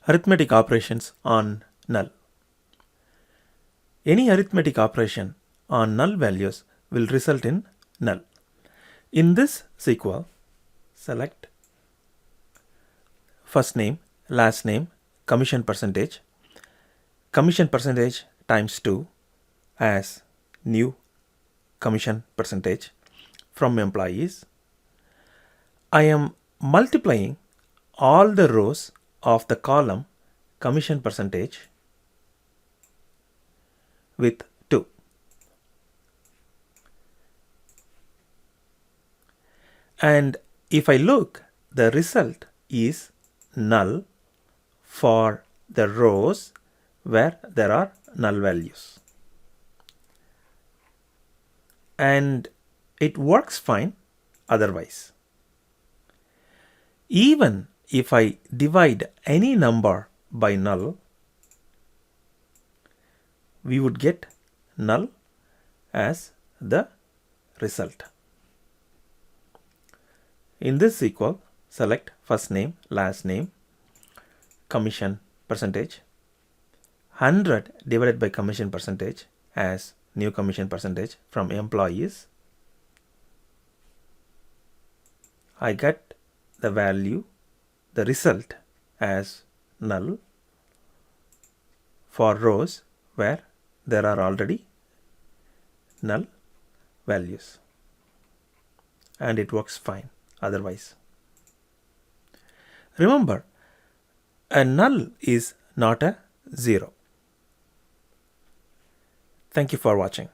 Arithmetic operations on null. Any arithmetic operation on null values will result in null. In this SQL, select first name, last name, commission percentage times 2 as new commission percentage from employees. I am multiplying all the rows of the column commission percentage with 2. And if I look, the result is null for the rows where there are null values. And it works fine otherwise. Even if I divide any number by null, we would get null as the result. In this SQL, select first name, last name, commission percentage, 100 divided by commission percentage as new commission percentage from employees. I get the value, the result as null for rows where there are already null values, and it works fine otherwise. Remember, a null is not a 0. Thank you for watching.